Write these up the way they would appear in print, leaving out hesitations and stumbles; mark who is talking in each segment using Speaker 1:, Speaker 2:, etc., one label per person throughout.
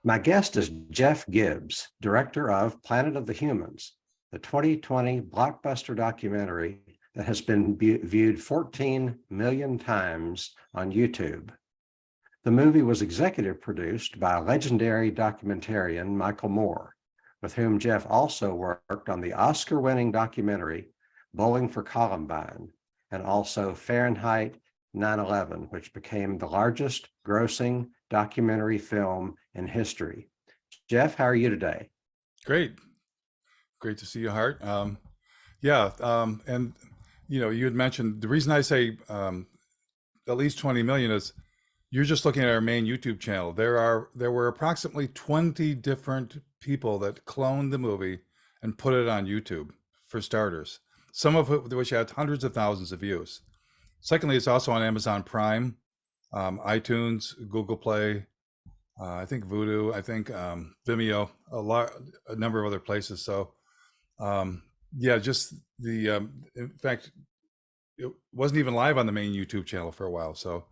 Speaker 1: My guest is Jeff Gibbs, director of Planet of the Humans, the 2020 Blockbuster documentary that has been viewed 14 million times on YouTube. The movie was executive produced by legendary documentarian Michael Moore, with whom Jeff also worked on the Oscar-winning documentary Bowling for Columbine, and also Fahrenheit 9/11, which became the largest grossing documentary film in history. Jeff, how are you today?
Speaker 2: Great. Great to see you, Hart. And you had mentioned the reason I say at least 20 million is you're just looking at our main YouTube channel. There were approximately 20 different people that cloned the movie and put it on YouTube, for starters. Some of which had hundreds of thousands of views. Secondly, it's also on Amazon Prime, iTunes, Google Play, I think Voodoo, I think Vimeo, a number of other places. So just in fact, it wasn't even live on the main YouTube channel for a while. So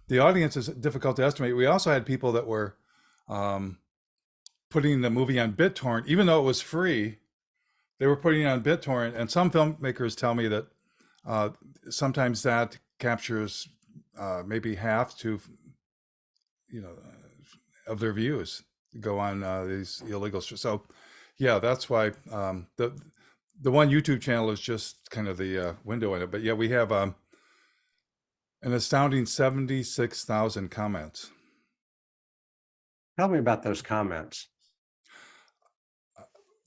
Speaker 2: the audience is difficult to estimate. We also had people that were putting the movie on BitTorrent, even though it was free. They were putting it on BitTorrent, and some filmmakers tell me that sometimes that captures maybe half to, of their views go on these illegal. So, yeah, that's why the one YouTube channel is just kind of the window in it. But yeah, we have an astounding 76,000 comments.
Speaker 1: Tell me about those comments.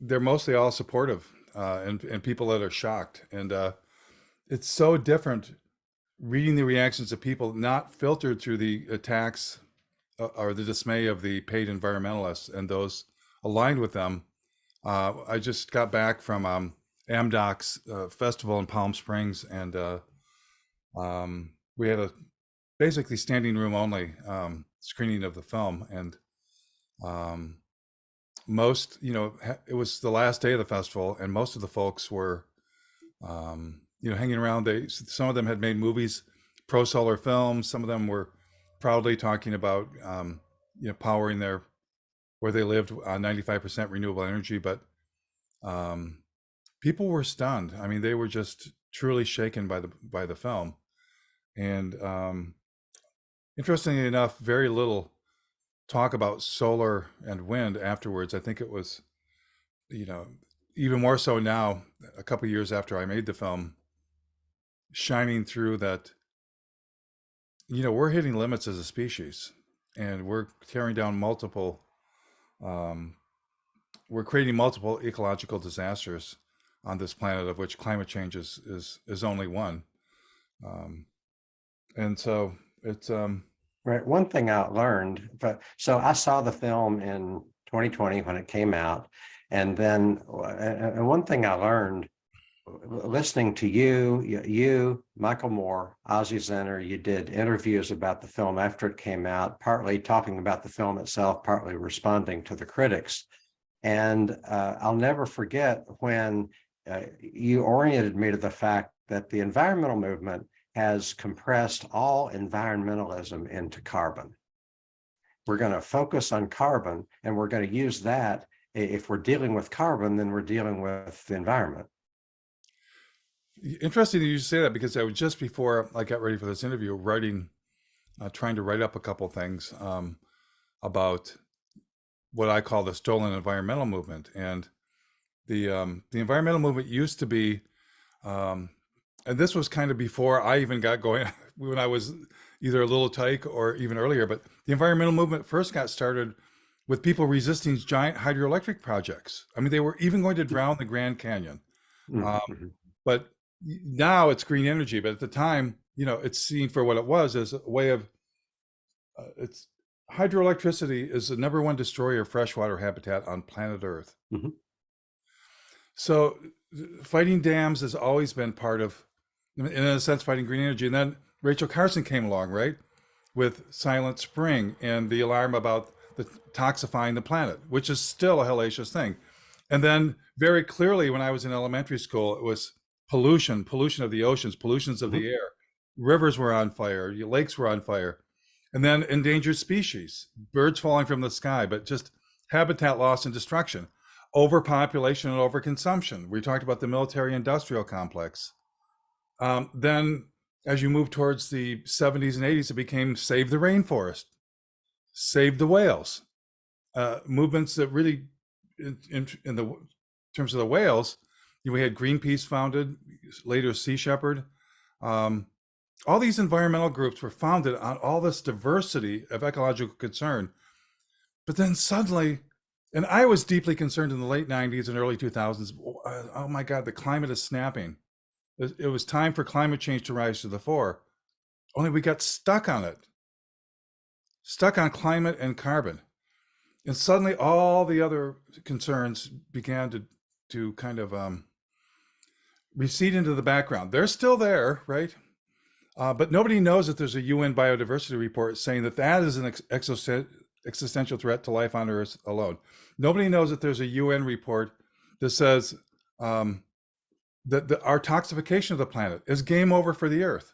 Speaker 2: They're mostly all supportive and people that are shocked. And it's so different reading the reactions of people not filtered through the attacks or the dismay of the paid environmentalists and those aligned with them. I just got back from AmDoc's festival in Palm Springs, and we had a basically standing room only screening of the film. And most, it was the last day of the festival, and most of the folks were, hanging around. Some of them had made movies, pro solar films. Some of them were proudly talking about, powering where they lived on 95% renewable energy. But people were stunned. I mean, they were just truly shaken by the film. And interestingly enough, very little talk about solar and wind afterwards. I think it was, even more so now, a couple of years after I made the film, shining through that, we're hitting limits as a species, and we're tearing down we're creating multiple ecological disasters on this planet, of which climate change is only one. And so it's
Speaker 1: Right. One thing I learned, so I saw the film in 2020 when it came out. And then and one thing I learned listening to you, Michael Moore, Ozzie Zenner, you did interviews about the film after it came out, partly talking about the film itself, partly responding to the critics. And I'll never forget when you oriented me to the fact that the environmental movement has compressed all environmentalism into carbon. We're going to focus on carbon, and we're going to use that. If we're dealing with carbon, then we're dealing with the environment.
Speaker 2: Interesting that you say that, because I was just before I got ready for this interview trying to write up a couple things about what I call the stolen environmental movement. And the environmental movement used to be, and this was kind of before I even got going, when I was either a little tyke or even earlier, but the environmental movement first got started with people resisting giant hydroelectric projects. I mean, they were even going to drown the Grand Canyon.
Speaker 1: Mm-hmm.
Speaker 2: But now it's green energy. But at the time, it's seen for what it was, as a way of, hydroelectricity is the number one destroyer of freshwater habitat on planet Earth.
Speaker 1: Mm-hmm.
Speaker 2: So fighting dams has always been part of, in a sense, fighting green energy. And then Rachel Carson came along, right, with Silent Spring and the alarm about the toxifying the planet, which is still a hellacious thing. And then very clearly, when I was in elementary school, it was pollution of the oceans, pollutions of the air. Rivers were on fire, lakes were on fire. And then endangered species, birds falling from the sky, but just habitat loss and destruction, overpopulation and overconsumption. We talked about the military industrial complex. Then as you move towards the 70s and 80s, it became save the rainforest, save the whales, movements that really, in the terms of the whales, we had Greenpeace founded, later Sea Shepherd. All these environmental groups were founded on all this diversity of ecological concern. But then suddenly, and I was deeply concerned in the late 90s and early 2000s, oh my God, the climate is snapping. It was time for climate change to rise to the fore. Only we got stuck on it, stuck on climate and carbon. And suddenly all the other concerns began to kind of recede into the background. They're still there, right? But nobody knows that there's a UN biodiversity report saying that that is an existential threat to life on Earth alone. Nobody knows that there's a UN report that says that our toxification of the planet is game over for the Earth.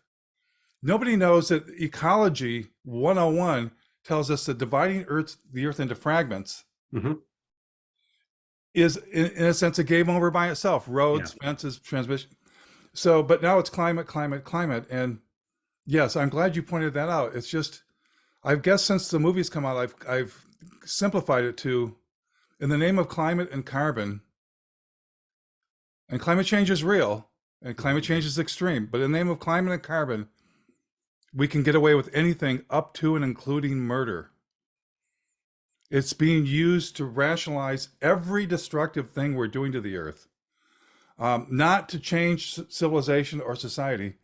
Speaker 2: Nobody knows that Ecology 101 tells us that dividing the Earth into fragments is, in a sense, a game over by itself. Roads, fences, transmission. So, but now it's climate, climate, climate. And yes, I'm glad you pointed that out. It's just, I guess since the movie's come out, I've simplified it to, in the name of climate and carbon, and climate change is real, and climate change is extreme, but in the name of climate and carbon, we can get away with anything up to and including murder. It's being used to rationalize every destructive thing we're doing to the Earth. Not to change civilization or society,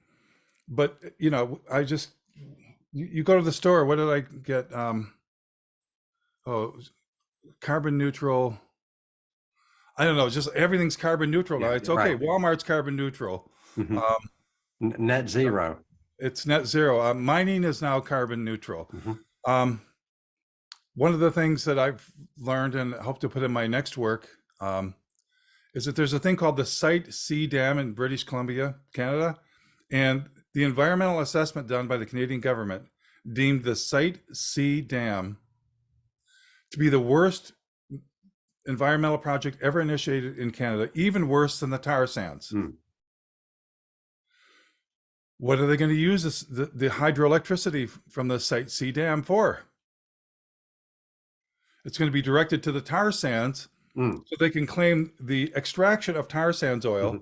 Speaker 2: but, you know, you go to the store, what did I get? Carbon neutral. I don't know, just everything's carbon neutral now. It's okay, right. Walmart's carbon neutral.
Speaker 1: Net zero.
Speaker 2: It's net zero. Mining is now carbon neutral. One of the things that I've learned and hope to put in my next work is that there's a thing called the Site C Dam in British Columbia, Canada. And the environmental assessment done by the Canadian government deemed the Site C Dam to be the worst environmental project ever initiated in Canada, even worse than the tar sands. What are they going to use the hydroelectricity from the Site C Dam for? It's going to be directed to the tar sands so they can claim the extraction of tar sands oil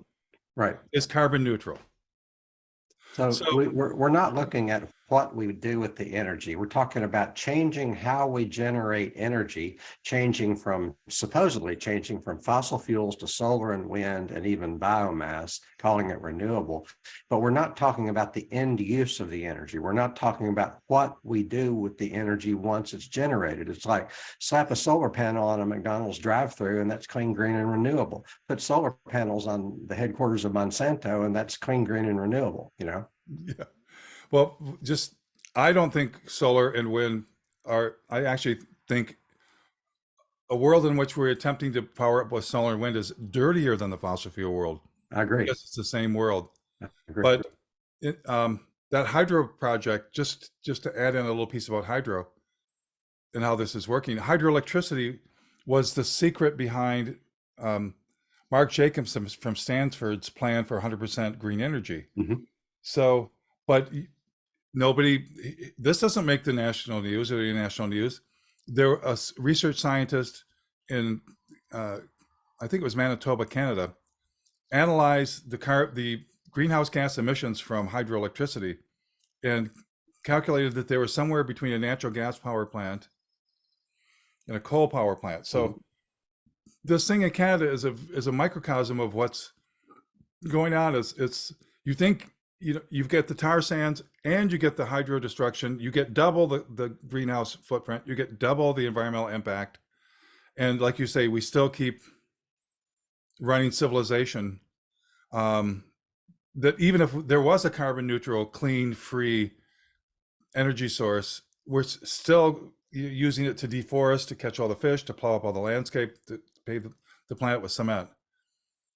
Speaker 2: is carbon neutral.
Speaker 1: So we're not looking at what we do with the energy. We're talking about changing how we generate energy, supposedly changing from fossil fuels to solar and wind and even biomass, calling it renewable. But we're not talking about the end use of the energy. We're not talking about what we do with the energy once it's generated. It's like slap a solar panel on a McDonald's drive-through and that's clean, green, and renewable. Put solar panels on the headquarters of Monsanto and that's clean, green, and renewable, you know?
Speaker 2: Yeah. Well, I don't think solar and wind I actually think a world in which we're attempting to power up with solar and wind is dirtier than the fossil fuel world.
Speaker 1: I agree.
Speaker 2: Because it's the same world. I agree. But that hydro project, just to add in a little piece about hydro and how this is working, hydroelectricity was the secret behind Mark Jacobson from Stanford's plan for 100% green energy. So, but this doesn't make the national news or the international news. There was a research scientist in, I think it was Manitoba, Canada, analyzed the greenhouse gas emissions from hydroelectricity and calculated that they were somewhere between a natural gas power plant and a coal power plant. So this thing in Canada is a microcosm of what's going on. You think, you've got the tar sands and you get the hydro destruction, you get double the greenhouse footprint, you get double the environmental impact. And like you say, we still keep running civilization that even if there was a carbon neutral, clean, free energy source, we're still using it to deforest, to catch all the fish, to plow up all the landscape, to pave the planet with cement.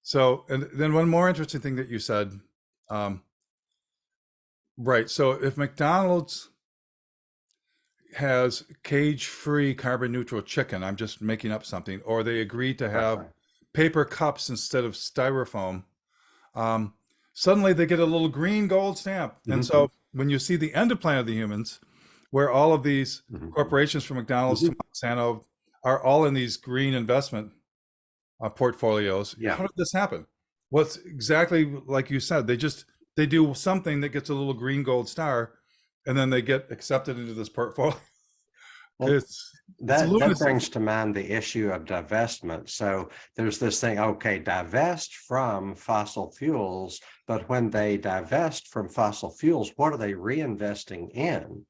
Speaker 2: So, and then one more interesting thing that you said, right. So if McDonald's has cage-free carbon neutral chicken, I'm just making up something, or they agree to have
Speaker 1: Right.
Speaker 2: paper cups instead of styrofoam, um, suddenly they get a little green gold stamp. And
Speaker 1: Mhm.
Speaker 2: so when you see the end of Planet of the Humans, where all of these
Speaker 1: Mhm.
Speaker 2: corporations from McDonald's to
Speaker 1: Mhm.
Speaker 2: Monsanto are all in these green investment portfolios,
Speaker 1: Yeah.
Speaker 2: how did this happen? What's exactly like you said, they do something that gets a little green gold star, and then they get accepted into this portfolio.
Speaker 1: Well,
Speaker 2: It's
Speaker 1: that
Speaker 2: lunacy.
Speaker 1: brings to mind the issue of divestment. So there's this thing, okay, divest from fossil fuels, but when they divest from fossil fuels, what are they reinvesting in?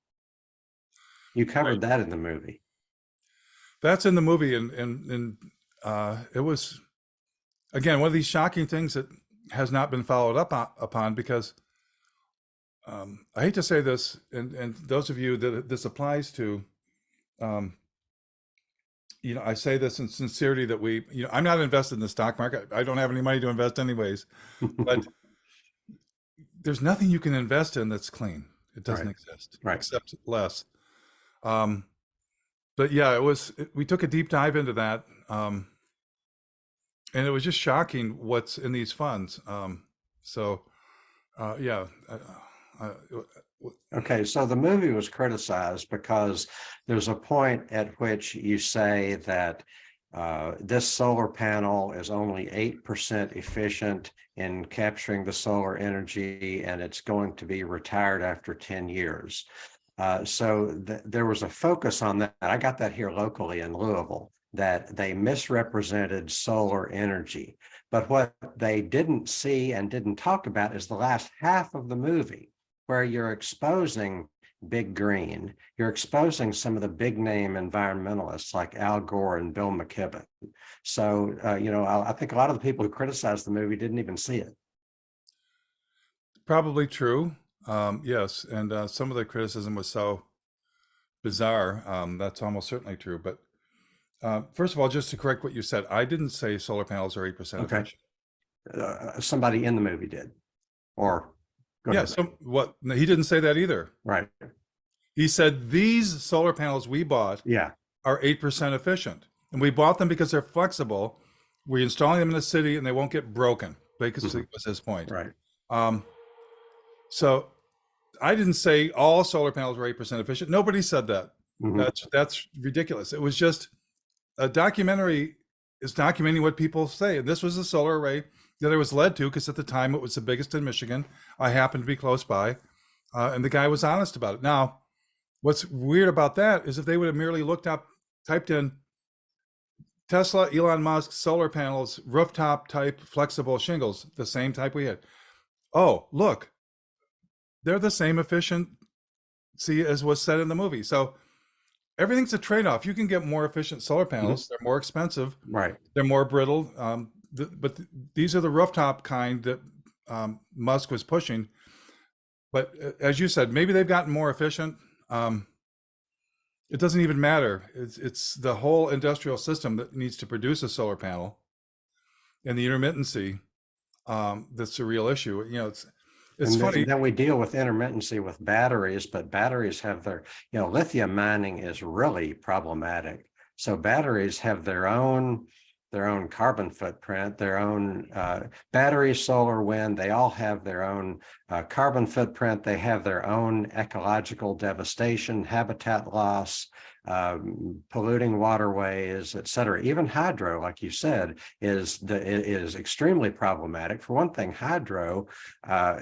Speaker 1: You
Speaker 2: Right.
Speaker 1: covered that in the movie.
Speaker 2: That's in the movie, and it was again one of these shocking things that has not been followed up upon, because I hate to say this, and those of you that this applies to, um, I say this in sincerity that I'm not invested in the stock market. I don't have any money to invest anyways, but there's nothing you can invest in that's clean. It doesn't
Speaker 1: Right,
Speaker 2: exist
Speaker 1: right.
Speaker 2: except less. Um, but yeah, we took a deep dive into that. And it was just shocking what's in these funds. So yeah. Uh,
Speaker 1: Okay, so the movie was criticized because there's a point at which you say that this solar panel is only 8% efficient in capturing the solar energy, and it's going to be retired after 10 years. There was a focus on that. I got that here locally in Louisville, that they misrepresented solar energy. But what they didn't see and didn't talk about is the last half of the movie, where you're exposing Big Green. You're exposing some of the big name environmentalists like Al Gore and Bill McKibben. So, I think a lot of the people who criticized the movie didn't even see it.
Speaker 2: Probably true. Yes, and some of the criticism was so bizarre. That's almost certainly true. But first of all, just to correct what you said, I didn't say solar panels are 8%
Speaker 1: Okay.
Speaker 2: efficient.
Speaker 1: Somebody in the movie did, or go
Speaker 2: Yeah,
Speaker 1: ahead.
Speaker 2: so what? No, he didn't say that either.
Speaker 1: Right.
Speaker 2: He said these solar panels we bought
Speaker 1: Yeah.
Speaker 2: are 8% efficient. And we bought them because they're flexible. We're installing them in the city and they won't get broken. Basically,
Speaker 1: Mhm.
Speaker 2: was his point.
Speaker 1: Right.
Speaker 2: Um, so I didn't say all solar panels were 8% efficient. Nobody said that.
Speaker 1: Mhm.
Speaker 2: That's ridiculous. It was just a documentary is documenting what people say. And this was a solar array that I was led to because at the time it was the biggest in Michigan. I happened to be close by. And the guy was honest about it. Now, what's weird about that is if they would have merely typed in Tesla, Elon Musk, solar panels, rooftop type flexible shingles, the same type we had. Oh, look, they're the same efficiency as was said in the movie. So everything's a trade-off. You can get more efficient solar
Speaker 1: Mhm.
Speaker 2: panels. They're more expensive.
Speaker 1: Right.
Speaker 2: They're more brittle. These are the rooftop kind that Musk was pushing. But as you said, maybe they've gotten more efficient. Um, it doesn't even matter. It's the whole industrial system that needs to produce a solar panel, and the intermittency that's a real issue. It's
Speaker 1: And
Speaker 2: funny.
Speaker 1: then we deal with intermittency with batteries, but batteries have lithium mining is really problematic. So batteries have their own carbon footprint, their own battery, solar, wind, they all have their own carbon footprint. They have their own ecological devastation, habitat loss, polluting waterways, et cetera. Even hydro, like you said, is extremely problematic. For one thing, hydro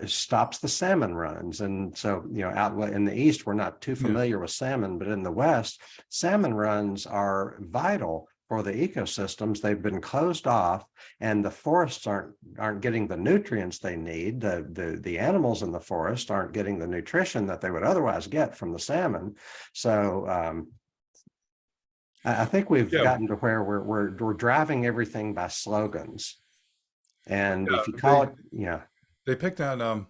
Speaker 1: stops the salmon runs. And so, out in the East, we're not too
Speaker 2: Yeah,
Speaker 1: familiar with salmon, but in the West, salmon runs are vital for the ecosystems. They've been closed off, and the forests aren't getting the nutrients they need. The animals in the forest aren't getting the nutrition that they would otherwise get from the salmon. So I think we've
Speaker 2: yeah,
Speaker 1: gotten to where we're driving everything by slogans. And
Speaker 2: yeah.
Speaker 1: if you call
Speaker 2: They
Speaker 1: it, yeah.
Speaker 2: they picked on.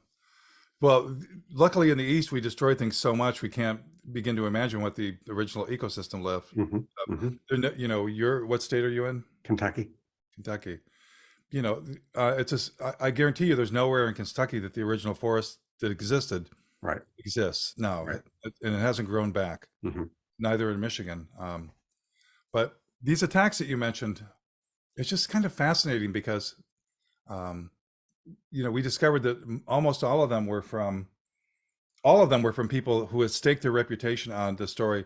Speaker 2: Well, luckily in the East we destroy things so much we can't begin to imagine what the original ecosystem left.
Speaker 1: Mhm, mhm.
Speaker 2: You're what state are you in?
Speaker 1: Kentucky.
Speaker 2: Kentucky. It's just I guarantee you there's nowhere in Kentucky that the original forest that existed
Speaker 1: Right.
Speaker 2: exists now,
Speaker 1: Right.
Speaker 2: and it hasn't grown back.
Speaker 1: Mhm.
Speaker 2: neither in Michigan. But these attacks that you mentioned, it's just kind of fascinating because, we discovered that almost all of them were from people who had staked their reputation on the story.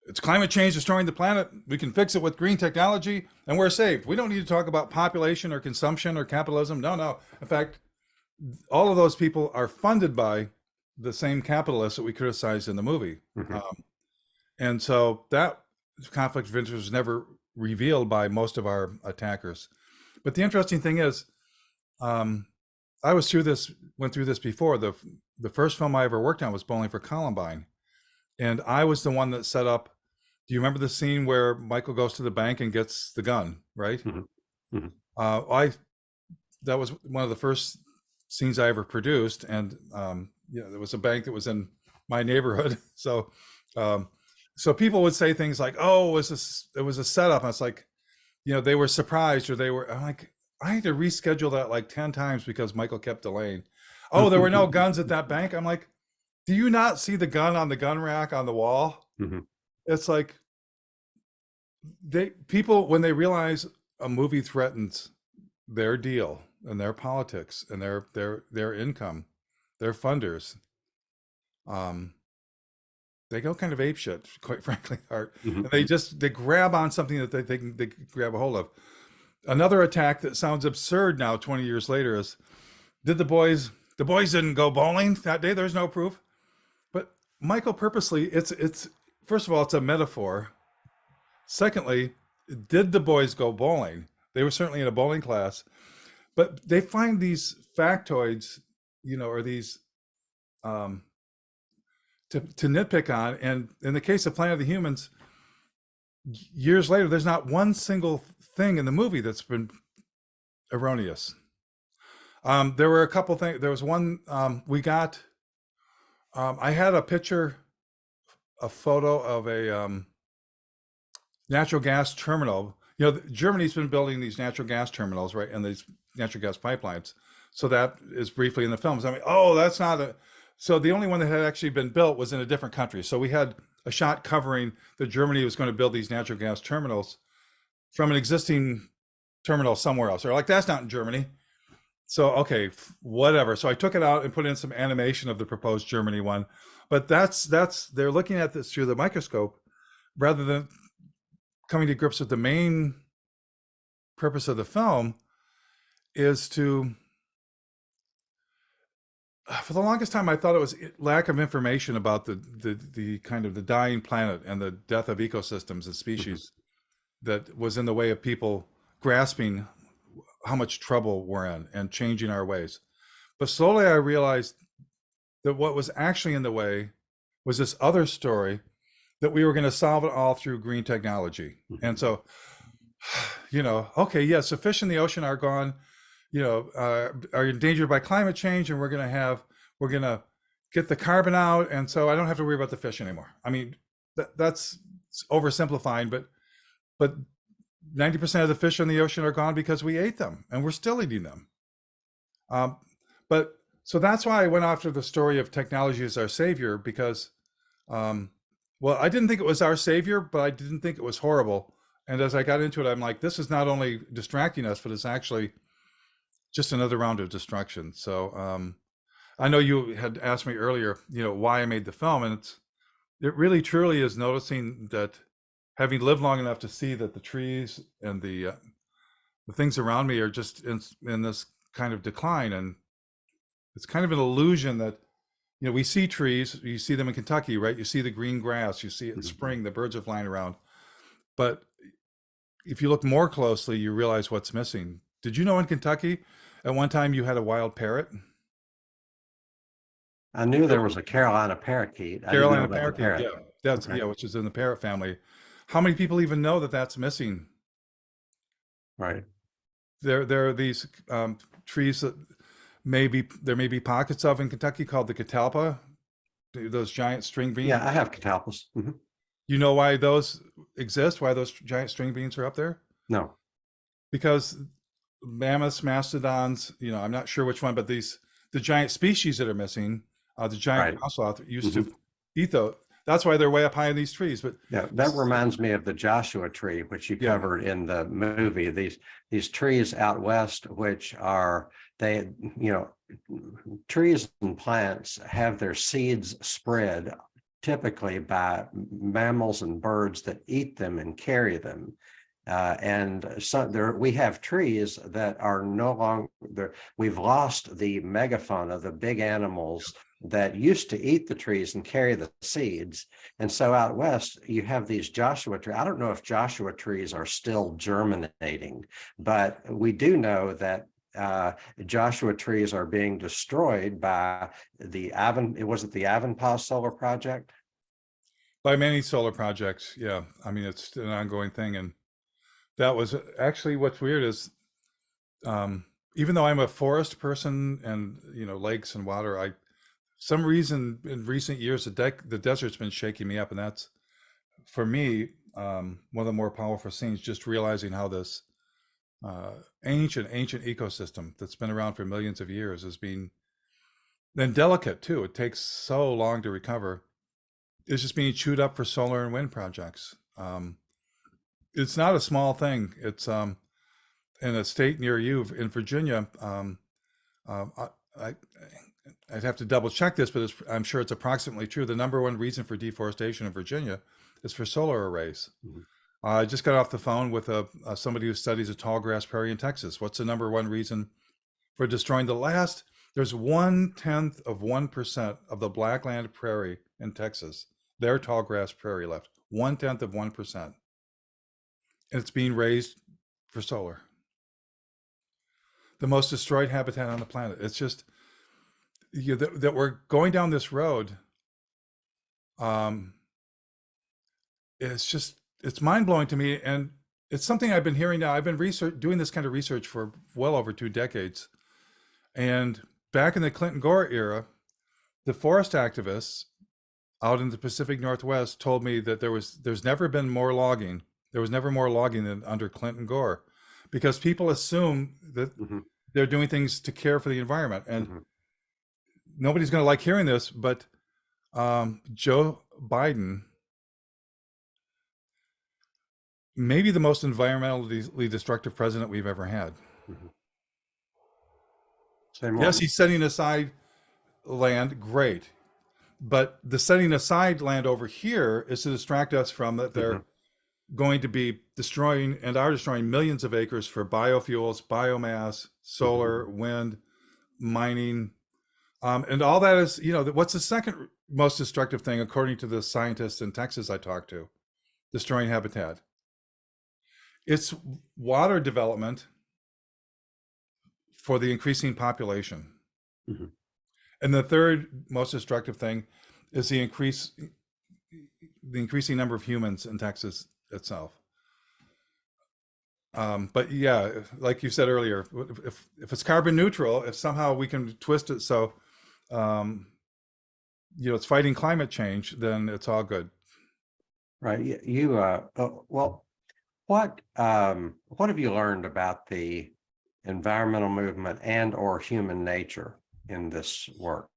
Speaker 2: It's climate change destroying the planet. We can fix it with green technology and we're saved. We don't need to talk about population or consumption or capitalism. No. In fact, all of those people are funded by the same capitalists that we criticized in the movie. And so that conflict of interest was never revealed by most of our attackers. But the interesting thing is, I went through this before. The first film I ever worked on was Bowling for Columbine. And I was the one that set up, do you remember the scene where Michael goes to the bank and gets the gun, right? That was one of the first scenes I ever produced. And there was a bank that was in my neighborhood. So people would say things like, oh, it was a setup. And it's like, they were surprised, or I'm like, I had to reschedule that like 10 times because Michael kept delaying. Oh, there were no guns at that bank. I'm like, do you not see the gun on the gun rack on the wall? It's like people, when they realize a movie threatens their deal and their politics and their income, their funders, they go kind of apeshit, quite frankly, Art. And they grab on something that they grab a hold of. Another attack that sounds absurd now, 20 years later, is the boys didn't go bowling that day. There's no proof. But Michael purposely, it's first of all, it's a metaphor. Secondly, did the boys go bowling? They were certainly in a bowling class, but they find these factoids, or these to nitpick on. And in the case of Planet of the Humans, years later, there's not one single thing in the movie that's been erroneous. There were a couple things. There was one we got. I had a photo of a natural gas terminal. Germany's been building these natural gas terminals, right, and these natural gas pipelines. So that is briefly in the films. I mean, that's not a. So the only one that had actually been built was in a different country. So we had a shot covering that Germany was going to build these natural gas terminals from an existing terminal somewhere else. They're like, that's not in Germany. So, okay, whatever. So I took it out and put in some animation of the proposed Germany one. But they're looking at this through the microscope rather than coming to grips with the main purpose of the film is to, for the longest time, I thought it was lack of information about the kind of the dying planet and the death of ecosystems and species that was in the way of people grasping how much trouble we're in and changing our ways. But slowly I realized that what was actually in the way was this other story, that we were going to solve it all through green technology. And so, okay, yes, the fish in the ocean are gone, are endangered by climate change, and we're going to get the carbon out. And so I don't have to worry about the fish anymore. I mean, that's oversimplifying, but 90% of the fish in the ocean are gone because we ate them, and we're still eating them. But so that's why I went after the story of technology as our savior, because, I didn't think it was our savior, but I didn't think it was horrible. And as I got into it, I'm like, this is not only distracting us, but it's actually just another round of destruction. So I know you had asked me earlier, why I made the film, and it really truly is noticing that, having lived long enough to see that the trees and the things around me are just in this kind of decline. And it's kind of an illusion that, we see trees, you see them in Kentucky, right? You see the green grass, you see it in spring, the birds are flying around. But if you look more closely, you realize what's missing. Did you know in Kentucky, at one time you had a wild parrot?
Speaker 1: I knew there was a Carolina parakeet.
Speaker 2: Carolina parakeet, yeah. That's which is in the parrot family. How many people even know that that's missing?
Speaker 1: Right.
Speaker 2: There are these trees that there may be pockets of in Kentucky called the catalpa, those giant string beans.
Speaker 1: Yeah, I have catalpas.
Speaker 2: You know why those exist? Why those giant string beans are up there?
Speaker 1: No.
Speaker 2: Because mammoths, mastodons, I'm not sure which one, but the giant species that are missing, the giant mouse sloth used to eat those. That's why they're way up high in these trees. But
Speaker 1: Yeah, that reminds me of the Joshua tree, which you covered in the movie. These trees out west, which are they, you know, trees and plants have their seeds spread typically by mammals and birds that eat them and carry them. And so there, we have trees that are no longer there. We've lost the megafauna, the big animals that used to eat the trees and carry the seeds. And so out west, you have these Joshua trees. I don't know if Joshua trees are still germinating, but we do know that Joshua trees are being destroyed by the the Avonpah solar project?
Speaker 2: by many solar projects, yeah. I mean, it's an ongoing thing. And that was actually what's weird is, even though I'm a forest person and, you know, lakes and water, some reason in recent years, the desert's been shaking me up. And that's, for me, one of the more powerful scenes, just realizing how this ancient ecosystem that's been around for millions of years is being, then delicate too. It takes so long to recover. It's just being chewed up for solar and wind projects. It's not a small thing. It's in a state near you in Virginia. I'd have to double check this, but I'm sure it's approximately true. The number one reason for deforestation in Virginia is for solar arrays.
Speaker 1: Mhm.
Speaker 2: I just got off the phone with somebody who studies a tall grass prairie in Texas. What's the number one reason for destroying the last? There's 1/10 of 1% of the blackland prairie in Texas. Their tall grass prairie left. 1/10 of 1%. And it's being raised for solar. The most destroyed habitat on the planet. It's just, that we're going down this road. It's mind-blowing to me. And it's something I've been hearing now. I've been doing this kind of research for well over 2 decades. And back in the Clinton Gore era, the forest activists out in the Pacific Northwest told me that there's never been more logging. There was never more logging than under Clinton Gore, because people assume that they're doing things to care for the environment. And nobody's going to like hearing this, but Joe Biden, maybe the most environmentally destructive president we've ever had. Yes, he's setting aside land, great. But the setting aside land over here is to distract us from that they're going to be destroying and are destroying millions of acres for biofuels, biomass, solar, wind, mining. And all that is, what's the second most destructive thing, according to the scientists in Texas I talked to, destroying habitat? It's water development for the increasing population. And the third most destructive thing is the increasing number of humans in Texas itself. But yeah, like you said earlier, if it's carbon neutral, if somehow we can twist it so it's fighting climate change, then it's all good.
Speaker 1: Right. Well, what have you learned about the environmental movement and or human nature in this work?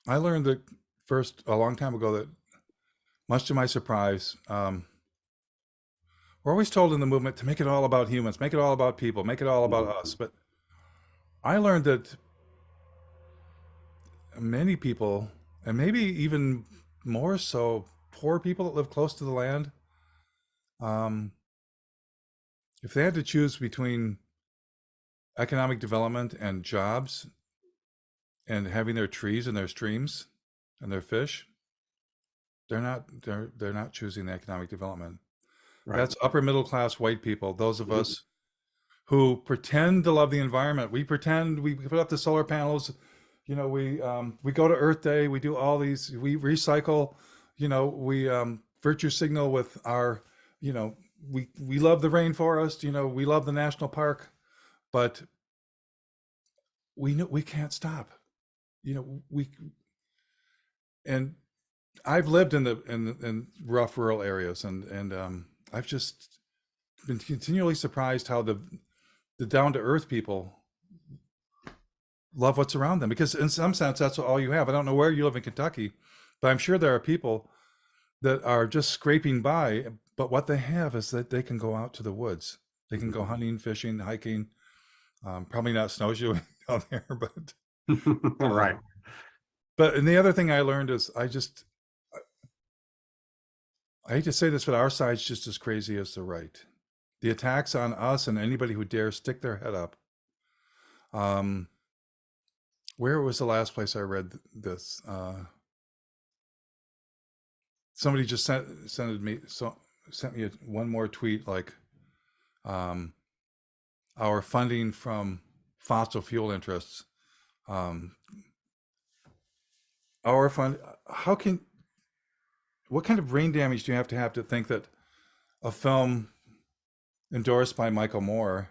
Speaker 2: I learned that first a long time ago that, much to my surprise, we're always told in the movement to make it all about humans, make it all about people, make it all about us. But I learned that many people, and maybe even more so poor people that live close to the land, if they had to choose between economic development and jobs and having their trees and their streams and their fish, they're not choosing the economic development. Right. That's upper middle class white people, those of us who pretend to love the environment. We pretend, we put up the solar panels, we go to Earth Day, we do all these, we recycle, we virtue signal with our, we love the rainforest, we love the national park, but we know we can't stop. And I've lived in rough rural areas, and I've just been continually surprised how the down to earth people love what's around them, because in some sense that's all you have. I don't know where you live in Kentucky, but I'm sure there are people that are just scraping by, but what they have is that they can go out to the woods. They can go hunting, fishing, hiking, probably not snowshoeing down there,
Speaker 1: Right.
Speaker 2: um, but and the other thing I learned is I hate to say this, but our side's just as crazy as the right. The attacks on us and anybody who dares stick their head up. Where was the last place I read this? Somebody just sent me one more tweet, like our funding from fossil fuel interests. Our fund. What kind of brain damage do you have to think that a film endorsed by Michael Moore,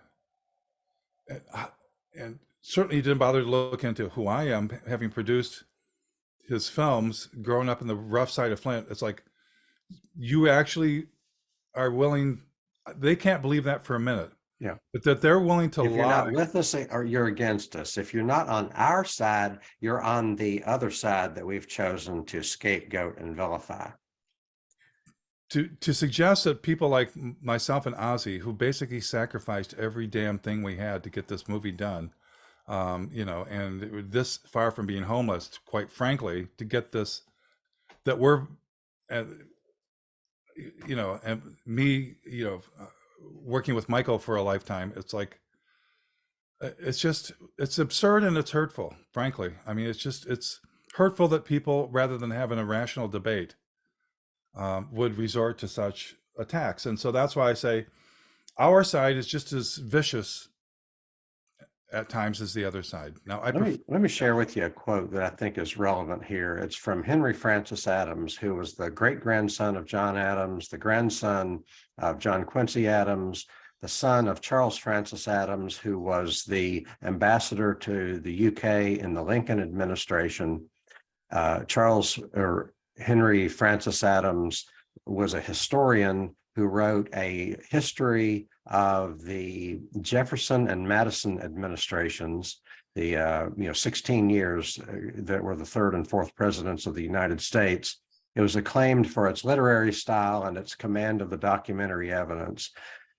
Speaker 2: and certainly he didn't bother to look into who I am, having produced his films, growing up in the rough side of Flint. It's like, you actually are willing, they can't believe that for a minute.
Speaker 1: Yeah.
Speaker 2: But that they're willing to
Speaker 1: If you're
Speaker 2: lie.
Speaker 1: not with us or you're against us, if you're not on our side, you're on the other side that we've chosen to scapegoat and vilify.
Speaker 2: To suggest that people like myself and Ozzy, who basically sacrificed every damn thing we had to get this movie done, you know, and it was this far from being homeless, quite frankly, to get this, that we're, you know, and me, you know, working with Michael for a lifetime, it's like, it's absurd and it's hurtful, frankly. I mean, it's hurtful that people, rather than having a rational debate, would resort to such attacks. And so that's why I say our side is just as vicious at times as the other side. Now,
Speaker 1: let me share with you a quote that I think is relevant here. It's from Henry Francis Adams, who was the great grandson of John Adams, the grandson of John Quincy Adams, the son of Charles Francis Adams, who was the ambassador to the UK in the Lincoln administration. Henry Francis Adams was a historian who wrote a history of the Jefferson and Madison administrations, the 16 years that were the third and fourth presidents of the United States. It was acclaimed for its literary style and its command of the documentary evidence.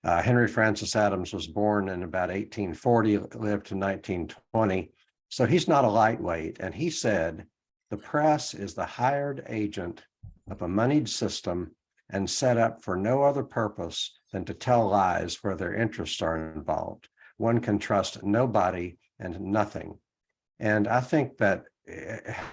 Speaker 1: Henry Francis Adams was born in about 1840, lived to 1920. So he's not a lightweight. And he said, the press is the hired agent of a moneyed system and set up for no other purpose than to tell lies where their interests are involved. One can trust nobody and nothing. And I think that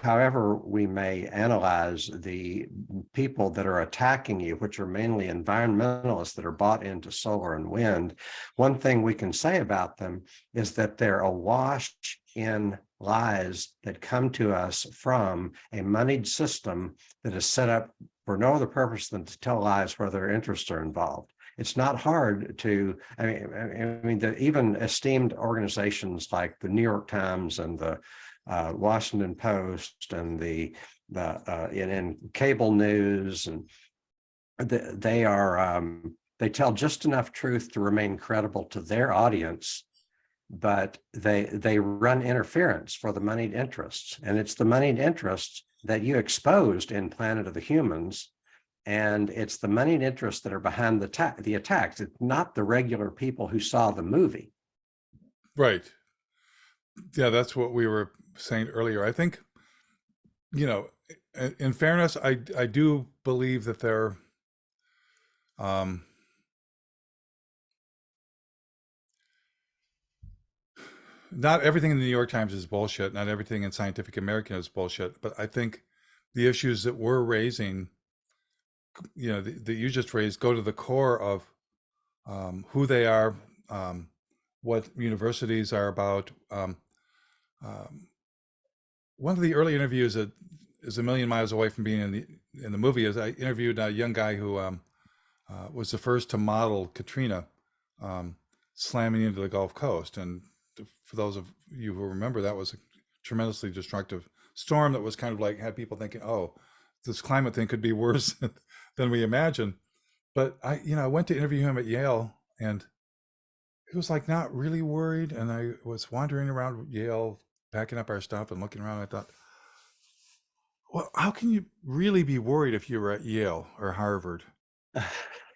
Speaker 1: however we may analyze the people that are attacking you, which are mainly environmentalists that are bought into solar and wind, one thing we can say about them is that they're awash in lies that come to us from a moneyed system that is set up for no other purpose than to tell lies where their interests are involved. It's not hard to, even esteemed organizations like the New York Times and the Washington Post and the in cable news, and they tell just enough truth to remain credible to their audience, but they run interference for the moneyed interests, and it's the moneyed interests that you exposed in Planet of the Humans, and it's the moneyed interests that are behind the attacks. It's not the regular people who saw the movie.
Speaker 2: Right. Yeah, that's what we were saying earlier. I think, you know, in fairness, I do believe that there, not everything in the New York Times is bullshit. Not everything in Scientific American is bullshit. But I think the issues that we're raising, you know, that you just raised, go to the core of who they are, what universities are about. One of the early interviews that is a million miles away from being in the movie is I interviewed a young guy who was the first to model Katrina slamming into the Gulf Coast. And for those of you who remember, that was a tremendously destructive storm that was kind of like, had people thinking, oh, this climate thing could be worse than we imagine. But I went to interview him at Yale, and he was like not really worried. And I was wandering around Yale packing up our stuff and looking around. I thought, well, how can you really be worried if you were at Yale or Harvard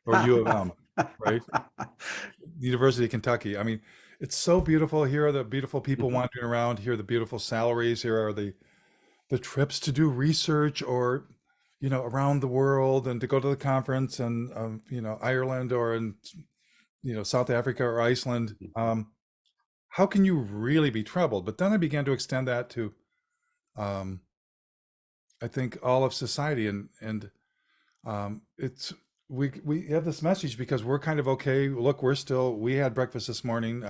Speaker 2: or U of M, right? The University of Kentucky. I mean, it's so beautiful. Here are the beautiful people
Speaker 1: Mhm.
Speaker 2: wandering around. Here are the beautiful salaries. Here are the trips to do research or, around the world and to go to the conference and, Ireland or in, South Africa or Iceland. How can you really be troubled? But then I began to extend that to, um, I think, all of society, and it's we have this message because we're kind of okay. Look, we had breakfast this morning.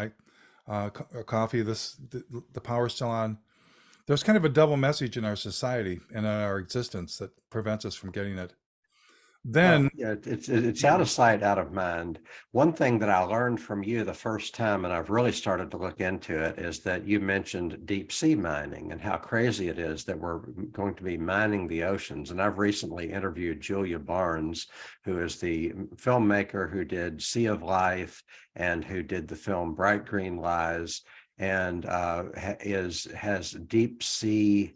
Speaker 2: Coffee. The power's still on. There's kind of a double message in our society and in our existence that prevents us from getting it.
Speaker 1: Well,
Speaker 2: Then,
Speaker 1: yeah, it's out of sight, out of mind. One thing that I learned from you the first time, and I've really started to look into it, is that you mentioned deep sea mining and how crazy it is that we're going to be mining the oceans. And I've recently interviewed Julia Barnes, who is the filmmaker who did Sea of Life and who did the film Bright Green Lies, and has Deep Sea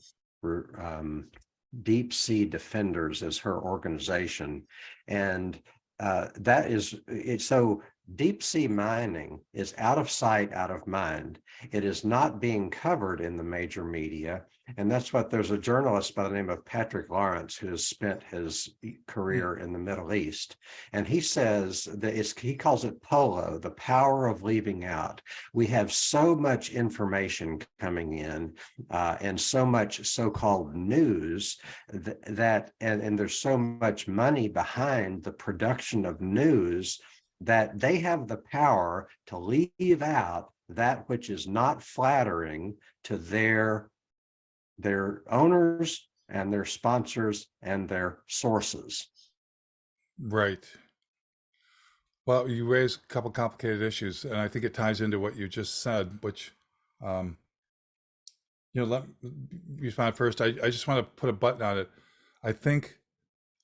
Speaker 1: Defenders is her organization. And that is it. So deep sea mining is out of sight, out of mind. It is not being covered in the major media. And that's what there's a journalist by the name of Patrick Lawrence who has spent his career in the Middle East. And he says that he calls it POLO, the power of leaving out. We have so much information coming in and so much so-called news and there's so much money behind the production of news that they have the power to leave out that which is not flattering to their owners and their sponsors and their sources.
Speaker 2: right. Well, you raise a couple complicated issues, and I think it ties into what you just said, which, um, let me respond first. I just want to put a button on it. I think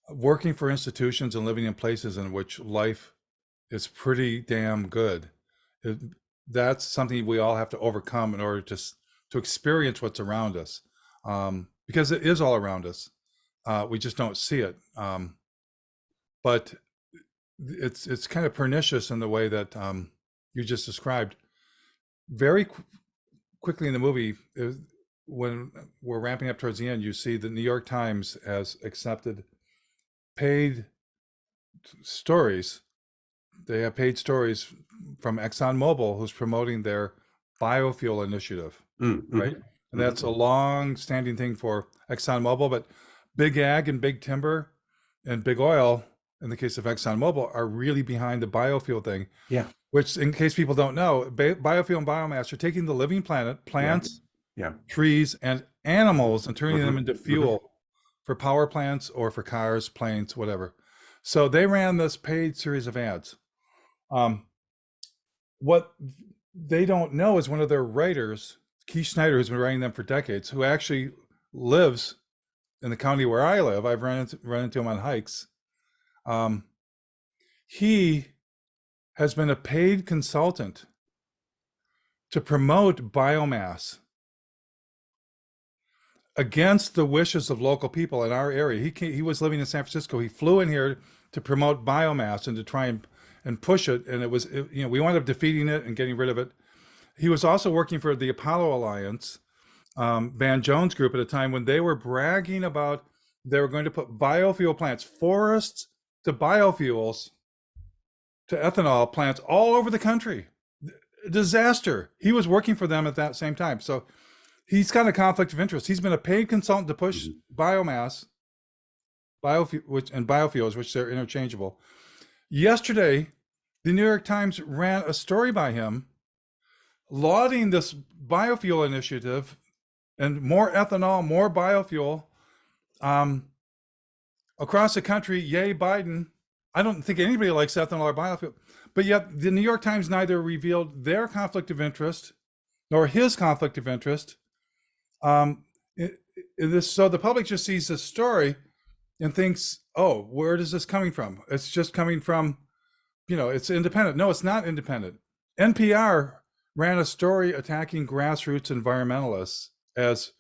Speaker 2: working for institutions and living in places in which life is pretty damn good, it, that's something we all have to overcome in order to experience what's around us, because it is all around us. We just don't see it. But it's kind of pernicious in the way that you just described. Very quickly in the movie, when we're ramping up towards the end, you see the New York Times has accepted paid stories. They have paid stories from ExxonMobil, who's promoting their biofuel initiative,
Speaker 1: Mm-hmm.
Speaker 2: right? And that's a long-standing thing for ExxonMobil, but big ag and big timber and big oil, in the case of ExxonMobil, are really behind the biofuel thing.
Speaker 1: Yeah.
Speaker 2: Which, in case people don't know, biofuel and biomass are taking the living planet, plants,
Speaker 1: yeah.
Speaker 2: trees, and animals, and turning them into
Speaker 1: Mm-hmm.
Speaker 2: fuel for power plants or for cars, planes, whatever. So they ran this paid series of ads. What they don't know is one of their writers, Keith Snyder, who's been writing them for decades, who actually lives in the county where I live. I've run into him on hikes. He has been a paid consultant to promote biomass against the wishes of local people in our area. He was living in San Francisco. He flew in here to promote biomass and to try and push it. And we wound up defeating it and getting rid of it. He was also working for the Apollo Alliance, Van Jones group, at a time when they were bragging about they were going to put biofuel plants, forests to biofuels to ethanol plants all over the country. Disaster. He was working for them at that same time. So he's got a conflict of interest. He's been a paid consultant to push biomass, and biofuels, which they're interchangeable. Yesterday, the New York Times ran a story by him lauding this biofuel initiative and more ethanol, more biofuel across the country. Yay, Biden. I don't think anybody likes ethanol or biofuel. But yet the New York Times neither revealed their conflict of interest nor his conflict of interest. So the public just sees this story and thinks, oh, where is this coming from? It's just coming from, it's independent. No, it's not independent. NPR ran a story attacking grassroots environmentalists as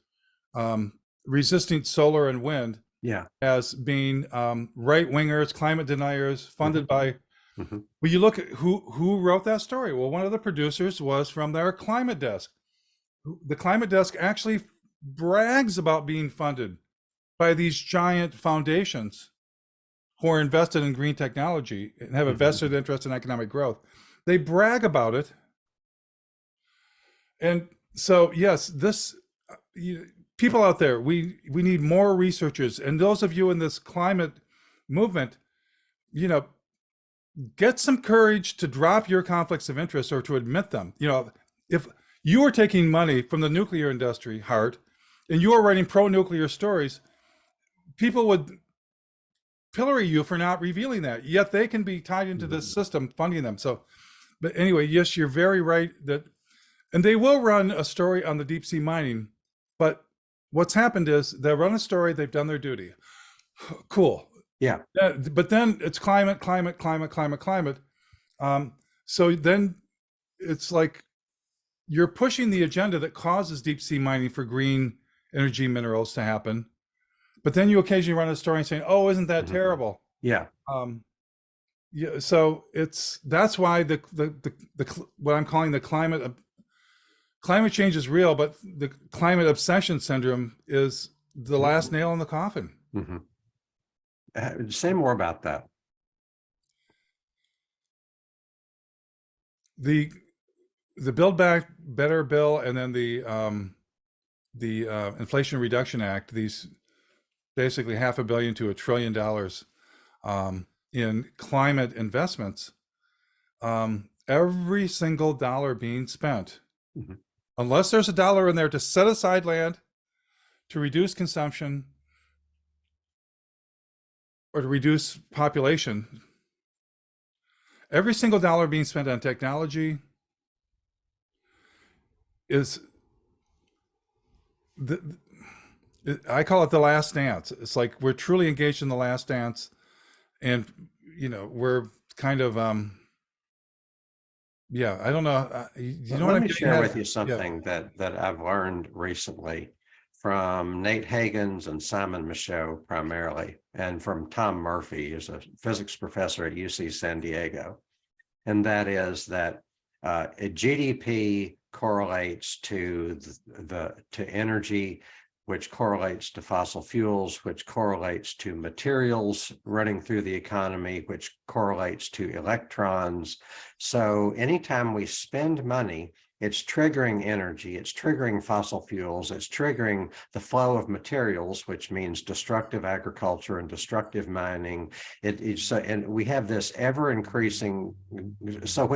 Speaker 2: resisting solar and wind,
Speaker 1: Yeah.
Speaker 2: as being right wingers, climate deniers, funded by.
Speaker 1: Mm-hmm.
Speaker 2: Well, you look at who wrote that story. Well, one of the producers was from their climate desk. The climate desk actually brags about being funded by these giant foundations who are invested in green technology and have a vested interest in economic growth. They brag about it. And so, yes, this people out there, we need more researchers. And those of you in this climate movement, get some courage to drop your conflicts of interest or to admit them. If you are taking money from the nuclear industry, HART, and you are writing pro-nuclear stories, people would pillory you for not revealing that. Yet they can be tied into this system funding them. So, but anyway, yes, you're very right that, and they will run a story on the deep sea mining. But what's happened is they'll run a story, they've done their duty. Cool.
Speaker 1: Yeah.
Speaker 2: But then it's climate. So then it's like you're pushing the agenda that causes deep sea mining for green energy minerals to happen. But then you occasionally run a story saying, "Oh, isn't that terrible?"
Speaker 1: Yeah.
Speaker 2: Yeah. So that's why the what I'm calling the climate change is real, but the climate obsession syndrome is the last nail in the coffin.
Speaker 1: Say more about that.
Speaker 2: The Build Back Better bill, and then the Inflation Reduction Act. These basically $500 billion to $1 trillion in climate investments. Every single dollar being spent, unless there's a dollar in there to set aside land, to reduce consumption, or to reduce population, every single dollar being spent on technology is I call it the last dance. It's like we're truly engaged in the last dance, and we're kind of I don't know.
Speaker 1: Let me share with you something that I've learned recently from Nate Hagens and Simon Michaud primarily, and from Tom Murphy, who's a physics professor at UC San Diego. And that is that GDP correlates to to energy, which correlates to fossil fuels, which correlates to materials running through the economy, which correlates to electrons. So anytime we spend money, it's triggering energy, it's triggering fossil fuels, it's triggering the flow of materials, which means destructive agriculture and destructive mining. And we have this ever increasing. So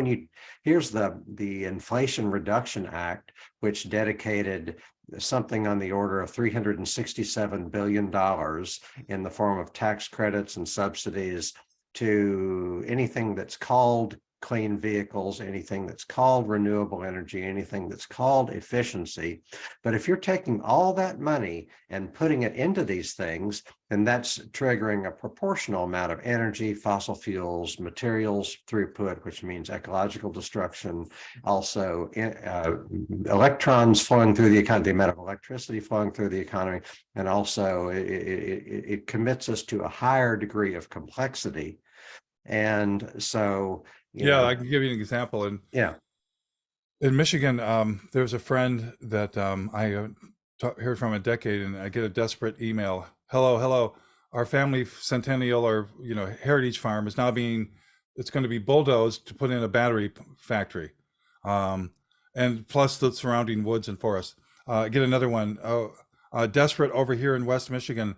Speaker 1: here's the Inflation Reduction Act, which dedicated something on the order of $367 billion in the form of tax credits and subsidies to anything that's called clean vehicles, anything that's called renewable energy, anything that's called efficiency. But if you're taking all that money and putting it into these things, then that's triggering a proportional amount of energy, fossil fuels, materials throughput, which means ecological destruction, also electrons flowing through the economy, the amount of electricity flowing through the economy, and also it commits us to a higher degree of complexity. And so
Speaker 2: I can give you an example. And in Michigan, there's a friend that I heard from a decade, and I get a desperate email. Hello, our family centennial or heritage farm is now it's going to be bulldozed to put in a battery factory, and plus the surrounding woods and forests. Get another one. Desperate over here in West Michigan.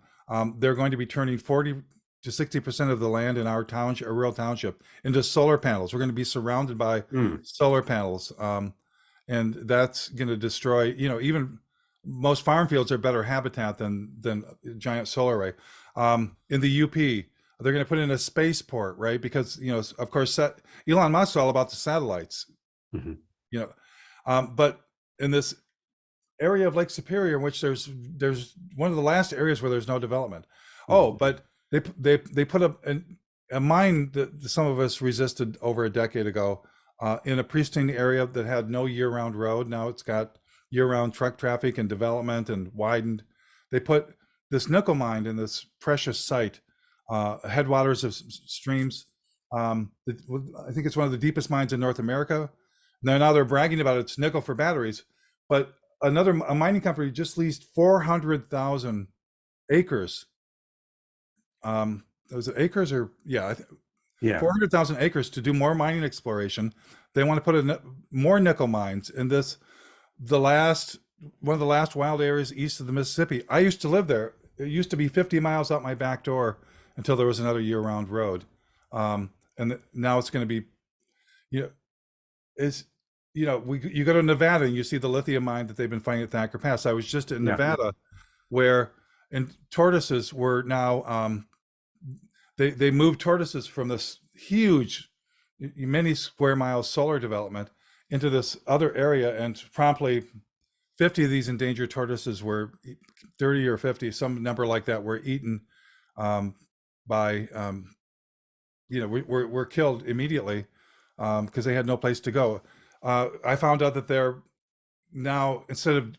Speaker 2: They're going to be turning 40 to 60% of the land in our township, a rural township, into solar panels. We're going to be surrounded by solar panels, and that's going to destroy. Even most farm fields are better habitat than a giant solar array. In the UP, they're going to put in a spaceport, right? Because of course, Elon Musk's all about the satellites. But in this area of Lake Superior, in which there's one of the last areas where there's no development. But they put up a mine that some of us resisted over a decade ago in a pristine area that had no year-round road. Now it's got year-round truck traffic and development and widened. They put this nickel mine in this precious site, headwaters of streams. I think it's one of the deepest mines in North America. Now they're bragging about its nickel for batteries, but a mining company just leased 400,000 acres. Was it acres or yeah?
Speaker 1: Yeah.
Speaker 2: 400,000 acres to do more mining exploration. They want to put in more nickel mines in one of the last wild areas east of the Mississippi. I used to live there. It used to be 50 miles out my back door until there was another year-round road. Now it's going to be, you go to Nevada and you see the lithium mine that they've been finding at Thacker Pass. I was just in Nevada where tortoises were now, they moved tortoises from this huge, many square miles solar development into this other area, and promptly 50 of these endangered tortoises were 30 or 50, some number like that, were eaten by, were killed immediately because they had no place to go. I found out that they're now, instead of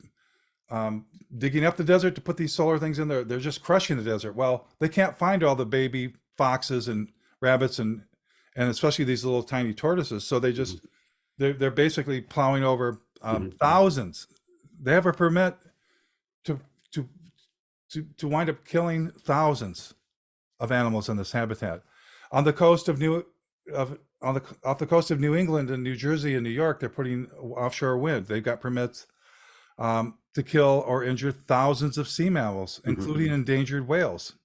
Speaker 2: digging up the desert to put these solar things in there, they're just crushing the desert. Well, they can't find all the baby foxes and rabbits and especially these little tiny tortoises. So they just, they're basically plowing over thousands. They have a permit to wind up killing thousands of animals in this habitat. On the coast of off the coast of New England and New Jersey and New York, they're putting offshore wind. They've got permits to kill or injure thousands of sea mammals, including endangered whales.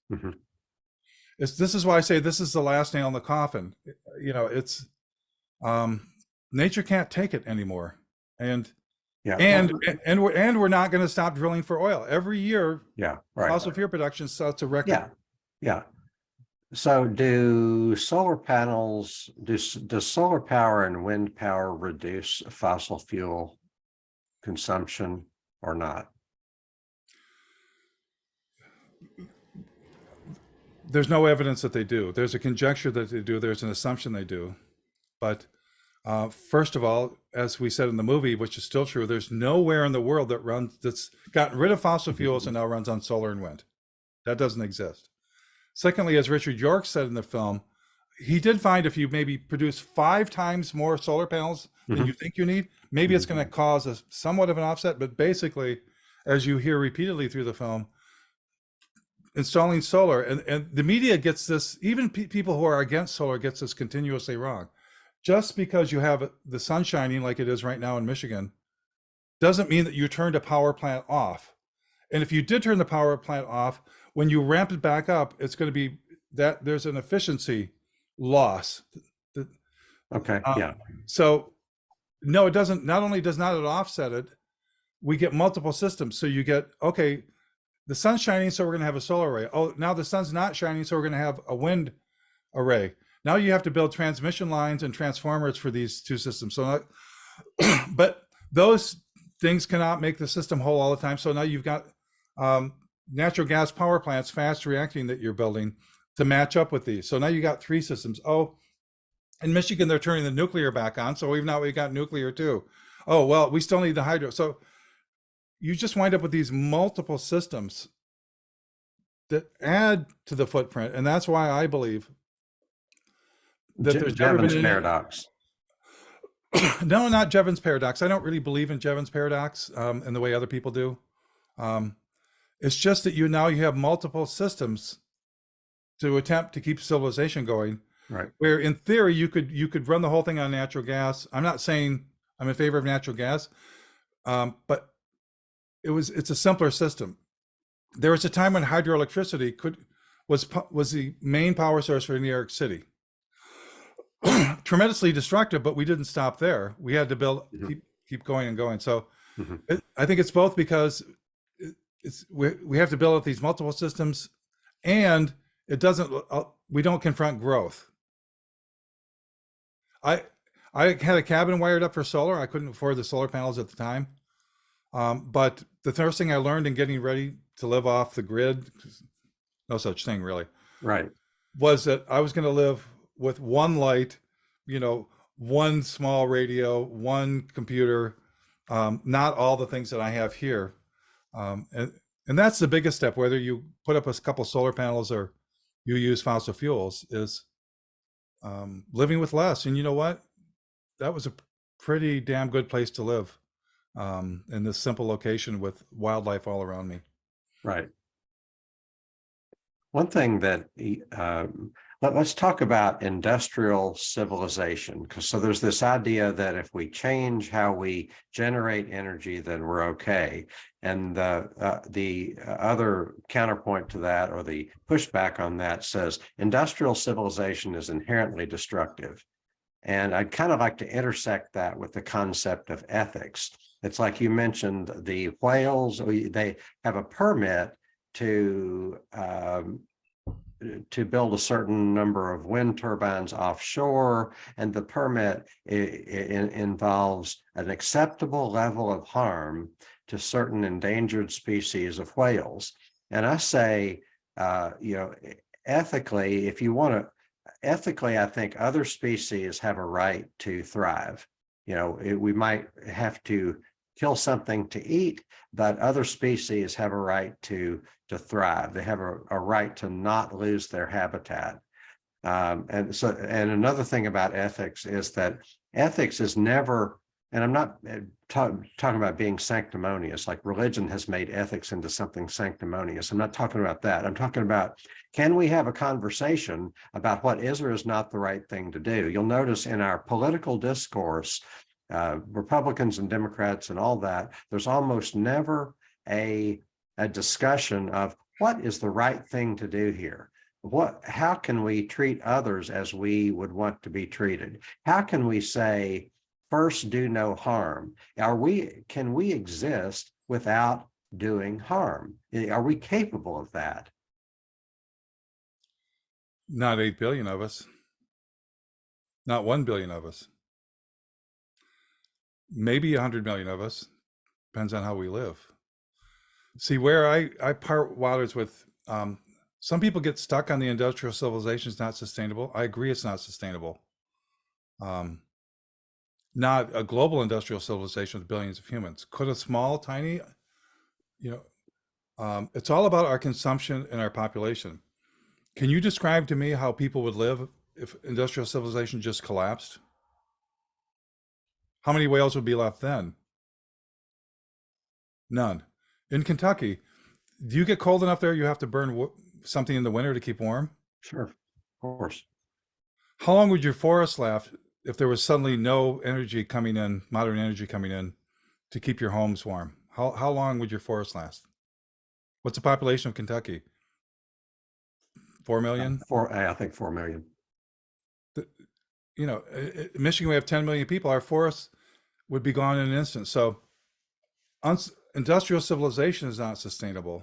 Speaker 2: This is why I say this is the last nail in the coffin. It's nature can't take it anymore, and we're not going to stop drilling for oil. Every year, fossil fuel production sets a record.
Speaker 1: So does solar power and wind power reduce fossil fuel consumption or not?
Speaker 2: There's no evidence that they do. There's a conjecture that they do. There's an assumption they do. But first of all, as we said in the movie, which is still true, there's nowhere in the world that's gotten rid of fossil fuels and now runs on solar and wind. That doesn't exist. Secondly, as Richard York said in the film, he did find if you maybe produce 5 times more solar panels than you think you need, maybe it's going to cause somewhat of an offset. But basically, as you hear repeatedly through the film, installing solar, and the media gets this, even people who are against solar gets this continuously wrong. Just because you have the sun shining like it is right now in Michigan doesn't mean that you turned a power plant off. And if you did turn the power plant off, when you ramp it back up, it's going to be that there's an efficiency loss. So no, it doesn't. Not only does not it offset it, we get multiple systems. So you get, okay, the sun's shining, so we're going to have a solar array. Oh, now the sun's not shining, so we're going to have a wind array. Now you have to build transmission lines and transformers for these two systems. So, but those things cannot make the system whole all the time. So now you've got natural gas power plants, fast reacting, that you're building to match up with these. So now you got 3 systems. Oh, in Michigan, they're turning the nuclear back on. So we've got nuclear too. Oh, well, we still need the hydro. So you just wind up with these multiple systems that add to the footprint. And that's why I believe that there's
Speaker 1: Jevons paradox.
Speaker 2: No, not Jevons paradox. I don't really believe in Jevons paradox in the way other people do. It's just that you have multiple systems to attempt to keep civilization going.
Speaker 1: Right.
Speaker 2: Where in theory you could run the whole thing on natural gas. I'm not saying I'm in favor of natural gas, but it's a simpler system. There was a time when hydroelectricity was the main power source for New York City. Tremendously destructive, but we didn't stop there. We had to build, keep going and going. So I think it's both, because we have to build up these multiple systems, and we don't confront growth. I had a cabin wired up for solar. I couldn't afford the solar panels at the time. But the first thing I learned in getting ready to live off the grid, no such thing really,
Speaker 1: right,
Speaker 2: was that I was going to live with one light, one small radio, one computer, not all the things that I have here. And that's the biggest step, whether you put up a couple solar panels or you use fossil fuels, is living with less. And you know what? That was a pretty damn good place to live, in this simple location with wildlife all around me.
Speaker 1: Right. One thing that let's talk about industrial civilization, because so there's this idea that if we change how we generate energy, then we're okay. And the other counterpoint to that, or the pushback on that, says industrial civilization is inherently destructive. And I'd kind of like to intersect that with the concept of ethics. It's like you mentioned the whales, they have a permit to build a certain number of wind turbines offshore, and the permit involves an acceptable level of harm to certain endangered species of whales. And I say, ethically, if you want to, ethically, I think other species have a right to thrive. We might have to kill something to eat, but other species have a right to thrive. They have a right to not lose their habitat. And another thing about ethics is that ethics is never, and I'm not talking about being sanctimonious, like religion has made ethics into something sanctimonious. I'm not talking about that. I'm talking about, can we have a conversation about what is or is not the right thing to do? You'll notice in our political discourse, Republicans and Democrats and all that, there's almost never a discussion of what is the right thing to do here. How can we treat others as we would want to be treated? How can we say, first, do no harm? Can we exist without doing harm? Are we capable of that?
Speaker 2: Not 8 billion of us. Not 1 billion of us. Maybe 100 million of us. Depends on how we live. See, where I part waters with, some people get stuck on the industrial civilization is not sustainable. I agree it's not sustainable. Not a global industrial civilization with billions of humans. Could a small, tiny, it's all about our consumption and our population. Can you describe to me how people would live if industrial civilization just collapsed? How many whales would be left then? None. In Kentucky, do you get cold enough there you have to burn something in the winter to keep warm?
Speaker 1: Sure, of course.
Speaker 2: How long would your forest last if there was suddenly no energy coming in, modern energy coming in, to keep your homes warm? How long would your forest last? What's the population of Kentucky? 4 million?
Speaker 1: I think 4 million.
Speaker 2: Michigan, we have 10 million people. Our forests would be gone in an instant. So industrial civilization is not sustainable.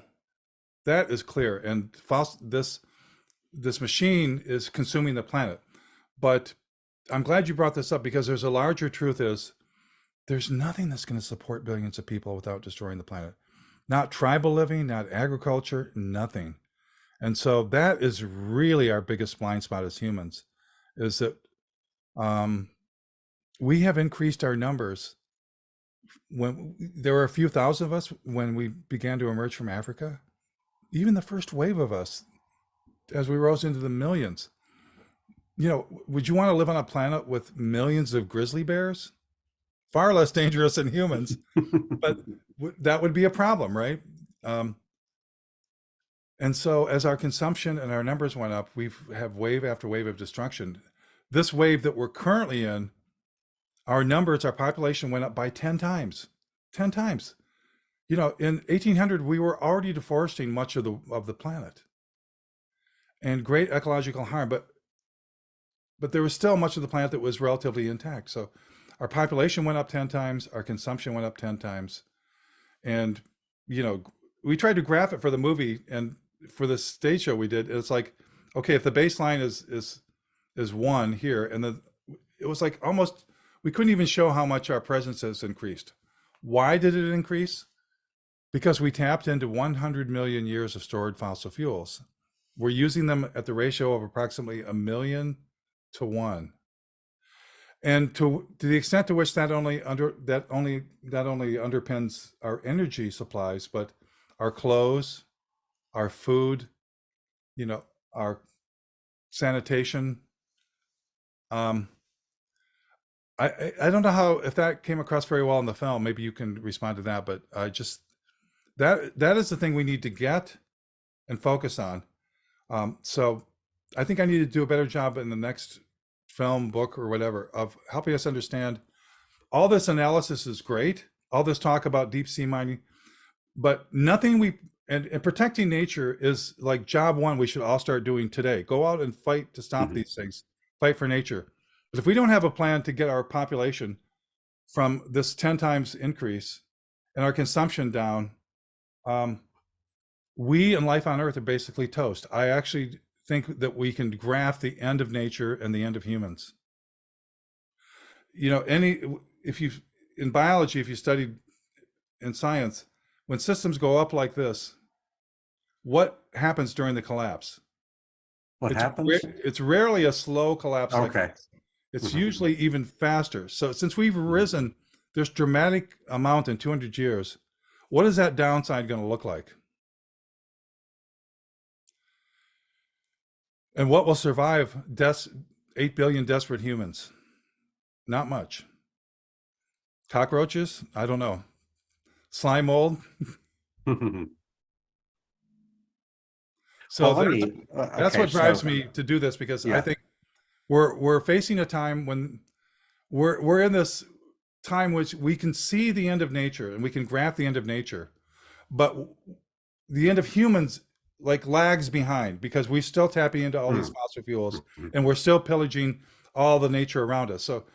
Speaker 2: That is clear. And this machine is consuming the planet. But I'm glad you brought this up, because there's a larger truth is there's nothing that's going to support billions of people without destroying the planet. Not tribal living, not agriculture, nothing. And so that is really our biggest blind spot as humans, is that we have increased our numbers. When there were a few thousand of us when we began to emerge from Africa, even the first wave of us, as we rose into the millions, would you want to live on a planet with millions of grizzly bears? Far less dangerous than humans, but that would be a problem, right? And so as our consumption and our numbers went up, we have wave after wave of destruction. This wave that we're currently in, our numbers, our population went up by 10 times, 10 times. In 1800, we were already deforesting much of the planet, and great ecological harm, but there was still much of the planet that was relatively intact. So our population went up 10 times, our consumption went up 10 times. And, we tried to graph it for the movie, and for the stage show we did, it's like, okay, if the baseline is 1 here, and it was like almost, we couldn't even show how much our presence has increased. Why did it increase? Because we tapped into 100 million years of stored fossil fuels. We're using them at the ratio of approximately 1 million to 1. And to the extent to which that only underpins our energy supplies, but our clothes, our food, you know, our sanitation. Um, I don't know how, if that came across very well in the film. Maybe you can respond to that, but I just, that is the thing we need to get and focus on. So I think I need to do a better job in the next film, book, or whatever of helping us understand all this analysis is great. All this talk about deep sea mining, but nothing and protecting nature is like job one we should all start doing today. Go out and fight to stop these things, fight for nature. But if we don't have a plan to get our population from this 10 times increase and our consumption down, we and life on Earth are basically toast. I actually think that we can graph the end of nature and the end of humans. You know, if you in biology, if you studied in science, when systems go up like this, what happens during the collapse?
Speaker 1: What happens?
Speaker 2: It's rarely a slow collapse like
Speaker 1: Okay.
Speaker 2: this. It's usually even faster. So since we've risen this dramatic amount in 200 years, what is that downside going to look like? And what will survive 8 billion desperate humans? Not much. Cockroaches? I don't know. Slime mold? So
Speaker 1: Well,
Speaker 2: that's
Speaker 1: okay,
Speaker 2: what drives
Speaker 1: so
Speaker 2: me to do this, because I
Speaker 1: yeah,
Speaker 2: think we're facing a time when we're in this time which we can see the end of nature and we can graph the end of nature, but the end of humans like lags behind because we're still tapping into all these fossil fuels and we're still pillaging all the nature around us. So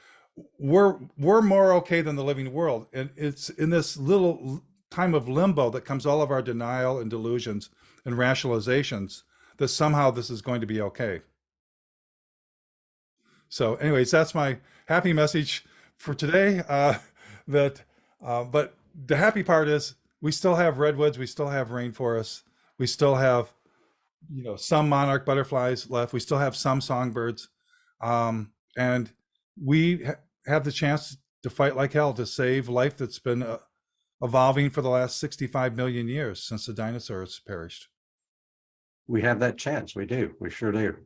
Speaker 2: we're more okay than the living world, and it's in this little time of limbo that comes all of our denial and delusions and rationalizations that somehow this is going to be okay. So anyways, that's my happy message for today. But the happy part is we still have redwoods, we still have rainforests, we still have, you know, some monarch butterflies left, we still have some songbirds, and we have the chance to fight like hell to save life that's been evolving for the last 65 million years since the dinosaurs perished.
Speaker 1: we have that chance. We do. We sure do.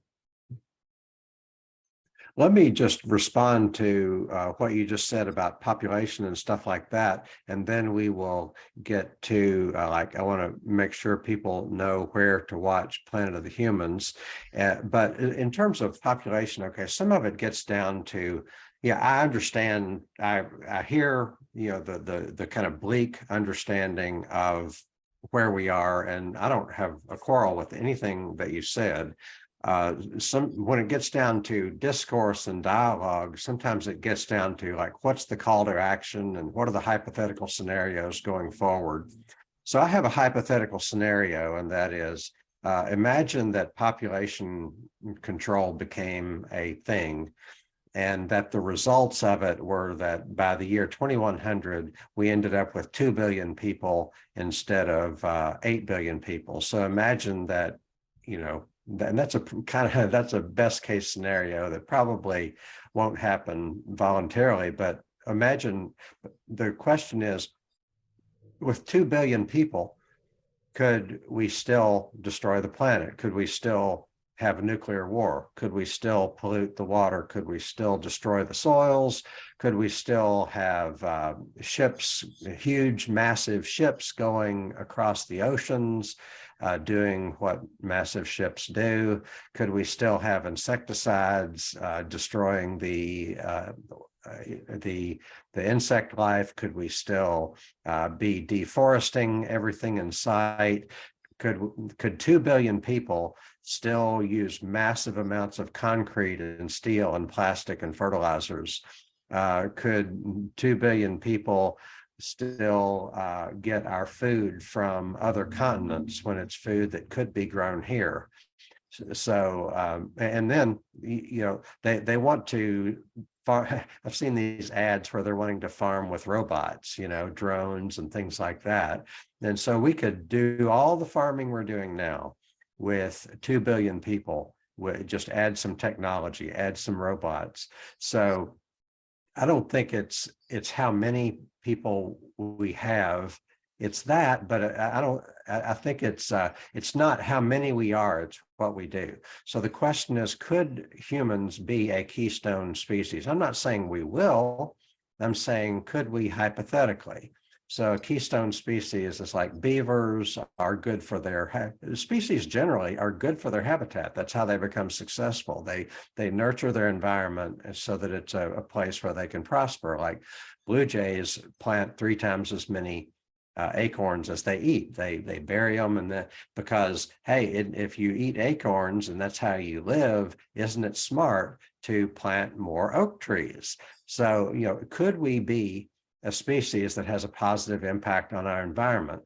Speaker 1: Let me just respond to what you just said about population and stuff like that, and then we will get to like, I want to make sure people know where to watch Planet of the Humans. But in terms of population, okay, some of it gets down to, yeah, I understand. I hear, you know, the kind of bleak understanding of where we are, and I don't have a quarrel with anything that you said. When it gets down to discourse and dialogue, sometimes it gets down to like, what's the call to action and what are the hypothetical scenarios going forward? So I have a hypothetical scenario, and that is, imagine that population control became a thing, and that the results of it were that by the year 2100, we ended up with 2 billion people instead of 8 billion people. So imagine that, you know, and that's a best case scenario that probably won't happen voluntarily. But imagine, the question is, with 2 billion people, could we still destroy the planet? Could we still have a nuclear war? Could we still pollute the water? Could we still destroy the soils? Could we still have ships, huge, massive ships going across the oceans, doing what massive ships do? Could we still have insecticides destroying the insect life? Could we still be deforesting everything in sight? Could 2 billion people still use massive amounts of concrete and steel and plastic and fertilizers? Could 2 billion people still get our food from other continents when it's food that could be grown here? So, and then, you know, they want to farm. I've seen these ads where they're wanting to farm with robots, you know, drones and things like that. And so we could do all the farming we're doing now with 2 billion people, just add some technology, add some robots. So I don't think it's how many people we have. It's that, but I don't. I think it's not how many we are. It's what we do. So the question is, could humans be a keystone species? I'm not saying we will. I'm saying, could we hypothetically? So a keystone species is like beavers are good for their species generally are good for their habitat. That's how they become successful. They nurture their environment so that it's a place where they can prosper. Like blue jays plant 3 times as many acorns as they eat. They bury them, and because hey, if you eat acorns and that's how you live, isn't it smart to plant more oak trees? So could we be a species that has a positive impact on our environment?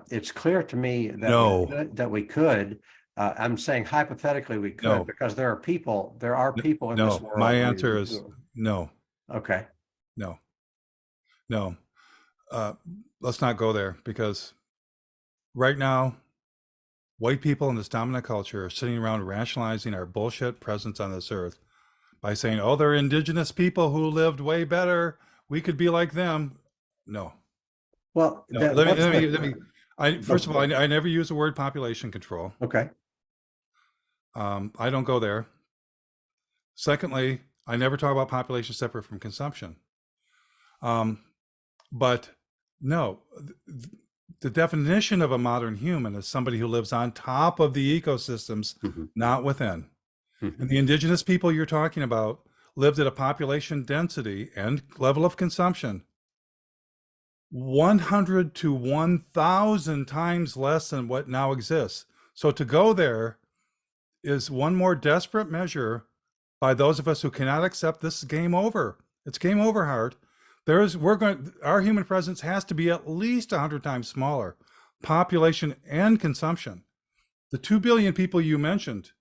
Speaker 1: It's clear to me
Speaker 2: No,
Speaker 1: that we could. I'm saying hypothetically we could,
Speaker 2: no,
Speaker 1: because there are people in this
Speaker 2: no. My
Speaker 1: world
Speaker 2: answer is no,
Speaker 1: okay.
Speaker 2: no, no. Uh, let's not go there, because right now, white people in this dominant culture are sitting around rationalizing our bullshit presence on this earth by saying, oh, they're indigenous people who lived way better. We could be like them. No,
Speaker 1: Well,
Speaker 2: no. Let me. First of all, I never use the word population control.
Speaker 1: okay.
Speaker 2: I don't go there. Secondly, I never talk about population separate from consumption. But no, the definition of a modern human is somebody who lives on top of the ecosystems, not within. And the indigenous people you're talking about lived at a population density and level of consumption 100 to 1,000 times less than what now exists. So to go there is one more desperate measure by those of us who cannot accept this is game over. It's game over, Hart. Our human presence has to be at least 100 times smaller, population and consumption. The 2 billion people you mentioned,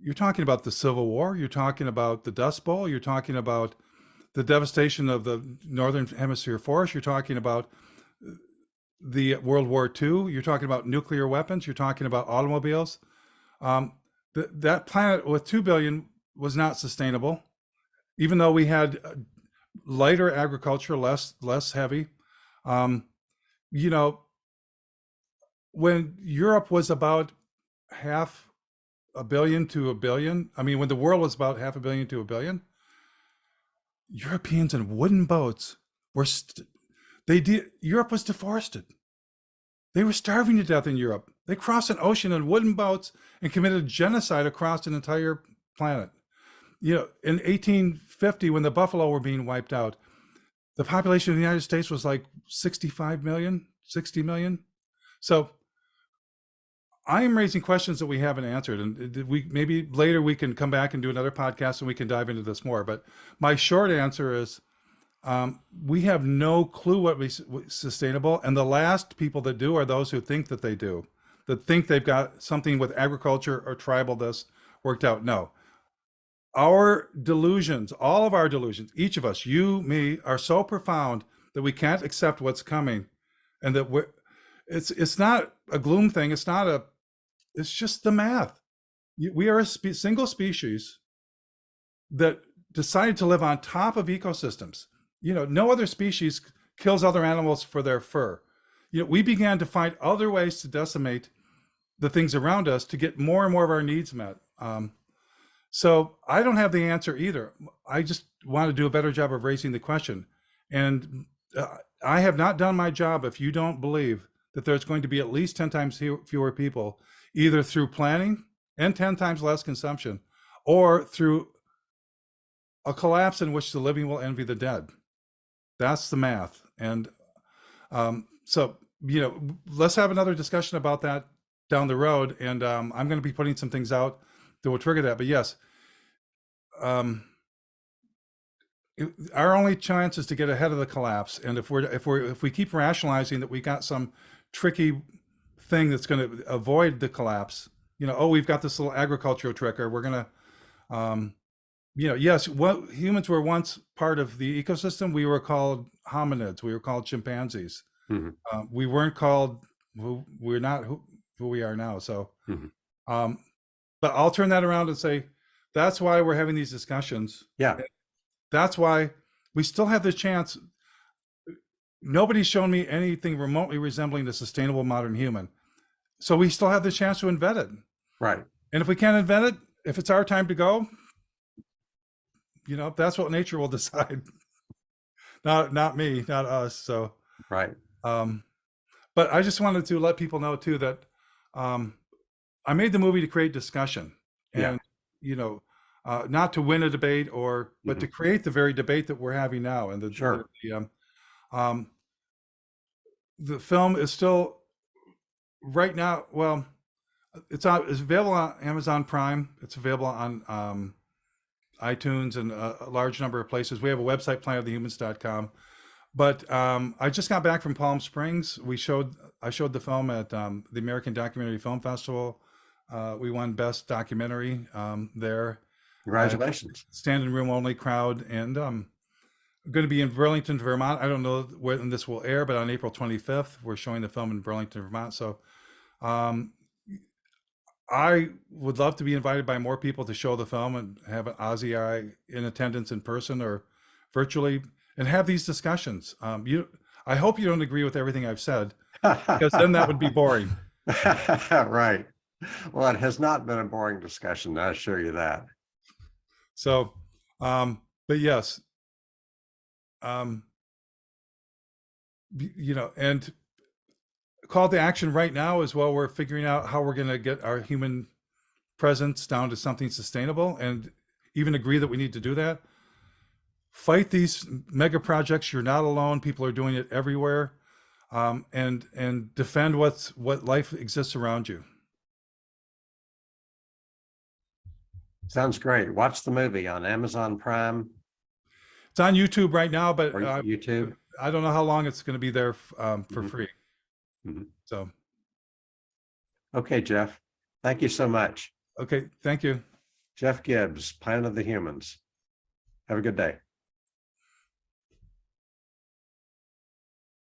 Speaker 2: you're talking about the Civil War, you're talking about the Dust Bowl, you're talking about the devastation of the Northern Hemisphere forest, you're talking about the World War II, you're talking about nuclear weapons, you're talking about automobiles. That planet with 2 billion was not sustainable, even though we had lighter agriculture, less heavy. When Europe was about 500 million to 1 billion, when the world was about 500 million to 1 billion, Europeans in wooden boats Europe was deforested. They were starving to death in Europe. They crossed an ocean in wooden boats and committed genocide across an entire planet. In 1850, when the buffalo were being wiped out, the population of the United States was like 65 million, 60 million. So I am raising questions that we haven't answered, and maybe later we can come back and do another podcast and we can dive into this more. But my short answer is we have no clue what is sustainable, and the last people that do are those who think that they do, that think they've got something with agriculture or tribal this worked out. No. Our delusions, all of our delusions, each of us, you, me, are so profound that we can't accept what's coming, and that it's not a gloom thing. It's just the math. We are a single species that decided to live on top of ecosystems. No other species kills other animals for their fur. We began to find other ways to decimate the things around us to get more and more of our needs met. So I don't have the answer either. I just want to do a better job of raising the question. And I have not done my job if you don't believe that there's going to be at least 10 times fewer people, either through planning and 10 times less consumption, or through a collapse in which the living will envy the dead. That's the math. And so, let's have another discussion about that down the road. And I'm going to be putting some things out that will trigger that. But yes, our only chance is to get ahead of the collapse. And if we keep rationalizing that we got some tricky thing that's going to avoid the collapse, we've got this little agricultural trick, or we're going to, yes, what humans were once part of the ecosystem. We were called hominids. We were called chimpanzees. We weren't called we're not who we are now. So, but I'll turn that around and say, that's why we're having these discussions.
Speaker 1: Yeah.
Speaker 2: That's why we still have the chance. Nobody's shown me anything remotely resembling a sustainable modern human. So we still have the chance to invent it.
Speaker 1: Right.
Speaker 2: And if we can't invent it, if it's our time to go, that's what nature will decide. Not me, not us. So,
Speaker 1: Right.
Speaker 2: but I just wanted to let people know too that I made the movie to create discussion, and not to win a debate but to create the very debate that we're having now. And the film is still right now. Well, it's available on Amazon Prime. It's available on iTunes and a large number of places. We have a website, planetofthehumans.com. But I just got back from Palm Springs. I showed the film at the American Documentary Film Festival. We won Best Documentary there.
Speaker 1: Congratulations.
Speaker 2: Standing room only crowd. And I'm going to be in Burlington, Vermont. I don't know when this will air, but on April 25th, we're showing the film in Burlington, Vermont. So I would love to be invited by more people to show the film and have an Ozzy Eye in attendance in person or virtually, and have these discussions. I hope you don't agree with everything I've said, because then that would be boring.
Speaker 1: Right. Well, it has not been a boring discussion, I assure you that.
Speaker 2: So, but yes, and call to action right now is, well, we're figuring out how we're going to get our human presence down to something sustainable, and even agree that we need to do that. Fight these mega projects. You're not alone. People are doing it everywhere. And defend what life exists around you.
Speaker 1: Sounds great. Watch the movie on Amazon Prime.
Speaker 2: It's on YouTube right now, but
Speaker 1: YouTube.
Speaker 2: I don't know how long it's going to be there for free. So.
Speaker 1: Okay, Jeff. Thank you so much.
Speaker 2: Okay. Thank you.
Speaker 1: Jeff Gibbs, Planet of the Humans. Have a good day.